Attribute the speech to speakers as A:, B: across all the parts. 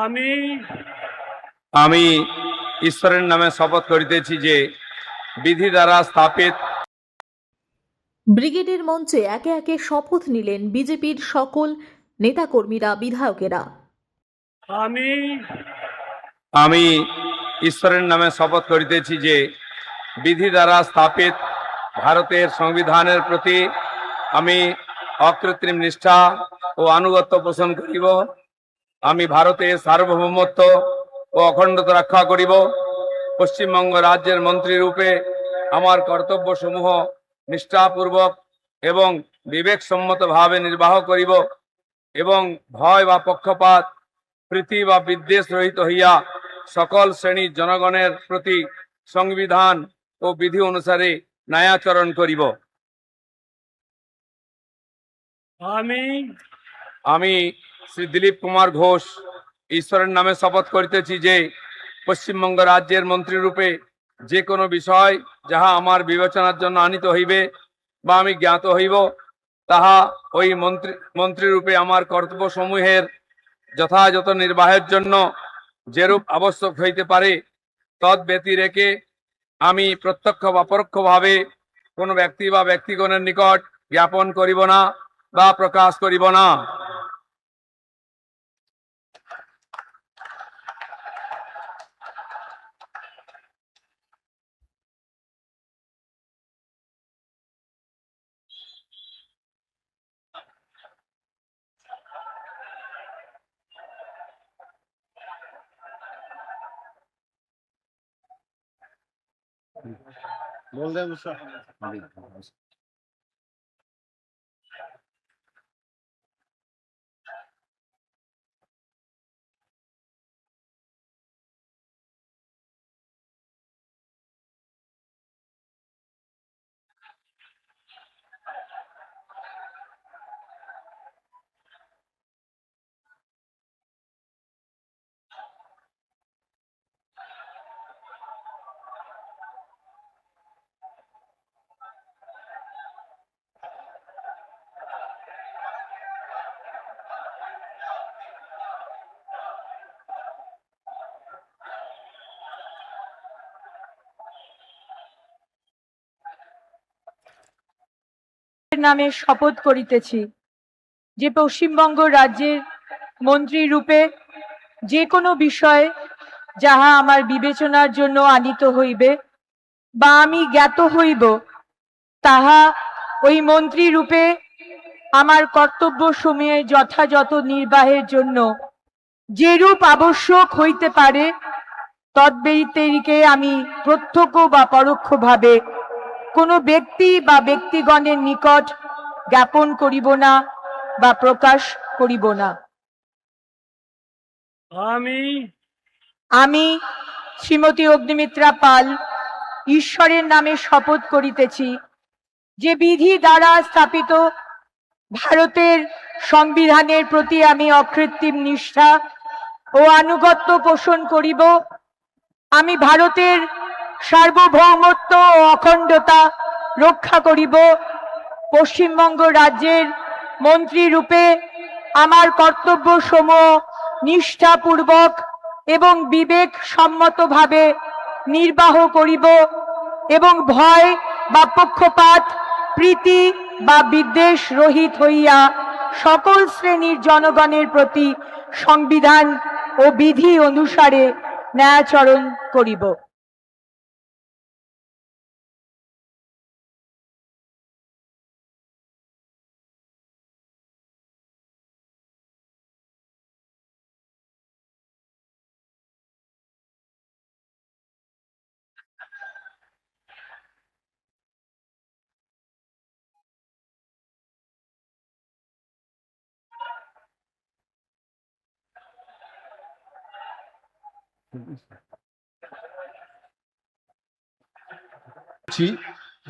A: আমি
B: আমি ঈশ্বরের নামে শপথ করিতেছি যে বিধি দ্বারা স্থাপিত
C: ব্রিগেডের মঞ্চে একে একে শপথ নিলেন বিজেপির সকল নেতাকর্মীরা, বিধায়কেরা।
A: আমি
B: আমি ঈশ্বরের নামে শপথ করিতেছি যে বিধি দ্বারা স্থাপিত ভারতের সংবিধানের প্রতি আমি অকৃত্রিম নিষ্ঠা ও আনুগত্য পোষণ করিব। আমি ভারতের সার্বভৌমত্ব ও অখণ্ডতা রক্ষা করিব। পশ্চিমবঙ্গ রাজ্যের মন্ত্রী রূপে আমার কর্তব্যসমূহ নিষ্ঠাপূর্বক এবং বিবেকসম্মতভাবে নির্বাহ করিব এবং ভয় বা পক্ষপাত, প্রীতি বা বিদ্বেষ রহিত হইয়া সকল শ্রেণীর জনগণের প্রতি সংবিধান ও বিধি অনুসারে ন্যায়াচরণ করিব। আমি শ্রী দিলীপ কুমার ঘোষ ঈশ্বরের নামে শপথ করিতেছি যে পশ্চিমবঙ্গ রাজ্যের মন্ত্রী রূপে যে কোনো বিষয় যাহা আমার বিবেচনার জন্য আনিত হইবে বা আমি জ্ঞাত হইব, তাহা ওই মন্ত্রী রূপে আমার কর্তব্যসমূহের যথাযথ নির্বাহের জন্য যেরূপ আবশ্যক হইতে পারে তদ ব্যতি রেখে আমি প্রত্যক্ষ বা পরোক্ষভাবে কোনো ব্যক্তি বা ব্যক্তিগণের নিকট জ্ঞাপন করিব না বা প্রকাশ করিব না।
D: নামে শপথ করিতেছি যে পশ্চিমবঙ্গ রাজ্যের মন্ত্রী রূপে যে কোনো বিষয় যাহা আমার বিবেচনার জন্য আনিত হইবে বা আমি জ্ঞাত হইব, তাহা ওই মন্ত্রী রূপে আমার কর্তব্য সমূহে যথাযথ নির্বাহের জন্য যেরূপ আবশ্যক হইতে পারে তদ্ব্যতিরেকে আমি প্রত্যক্ষ বা পরোক্ষভাবে কোনো ব্যক্তি বা ব্যক্তিগণের নিকট জ্ঞাপন করিব না বা প্রকাশ করিব না। আমি শ্রীমতী অগ্নিমিত্রা পাল ঈশ্বরের নামে শপথ করিতেছি যে বিধি দ্বারা স্থাপিত ভারতের সংবিধানের প্রতি আমি অকৃত্রিম নিষ্ঠা ও আনুগত্য পোষণ করিব। আমি ভারতের সার্বভৌমত্ব ও অখণ্ডতা রক্ষা করিব। পশ্চিমবঙ্গ রাজ্যের মন্ত্রী রূপে আমার কর্তব্য সমূহ নিষ্ঠাপূর্বক এবং বিবেক সম্মতভাবে নির্বাহ করিব এবং ভয় বা পক্ষপাত, প্রীতি বা বিদ্বেষ রহিত হইয়া সকল শ্রেণীর জনগণের প্রতি সংবিধান ও বিধি অনুসারে ন্যায়াচরণ করিব।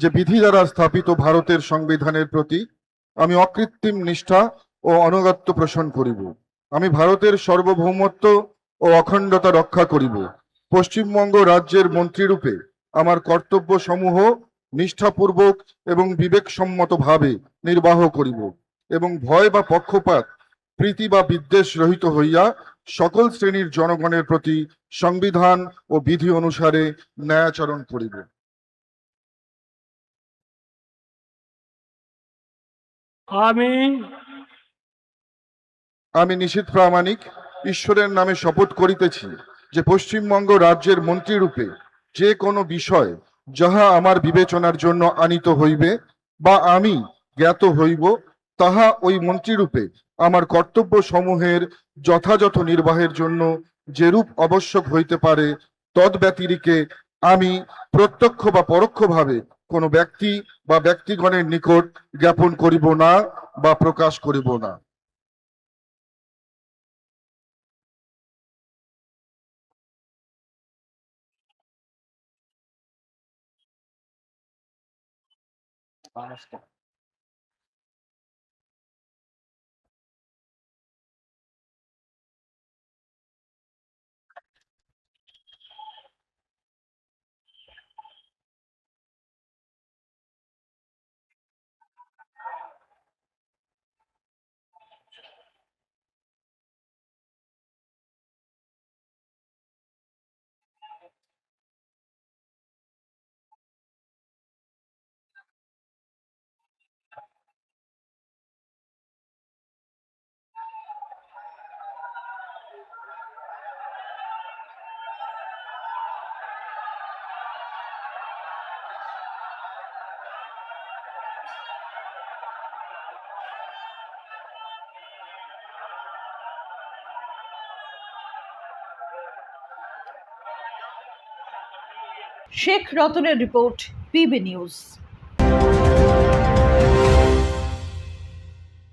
E: যে বিধি দ্বারা স্থাপিত ভারতের সংবিধানের প্রতি আমি অকৃত্রিম নিষ্ঠা ও আনুগত্য পোষণ করিব। আমি ভারতের সার্বভৌমত্ব ও অখণ্ডতা রক্ষা করিব। পশ্চিমবঙ্গ রাজ্যের মন্ত্রীরূপে আমার কর্তব্য সমূহ নিষ্ঠাপূর্বক এবং বিবেকসম্মতভাবে নির্বাহ করিব এবং ভয় বা পক্ষপাত, প্রীতি বা বিদ্বেষ রহিত হইয়া সকল শ্রেণীর জনগণের প্রতি সংবিধান ও বিধি অনুসারে ন্যায়াচরণ করিব।
A: আমি
E: আমি নিশীথ প্রামাণিক ঈশ্বরের নামে শপথ করিতেছি যে পশ্চিমবঙ্গ রাজ্যের মন্ত্রীরূপে যে কোনো বিষয় যাহা আমার বিবেচনার জন্য আনিত হইবে বা আমি জ্ঞাত হইব, তাহা ওই মন্ত্রীরূপে আমার কর্তব্য সমূহের যথাযথ নির্বাহের জন্য যেরূপ আবশ্যক হইতে পারে তদ্ব্যতিরিকে আমি প্রত্যক্ষ বা পরোক্ষভাবে কোনো ব্যক্তি বা ব্যক্তিগণের নিকট জ্ঞাপন করিব না বা প্রকাশ করিব না।
F: শেখ রতনের রিপোর্ট, পিবি নিউজ।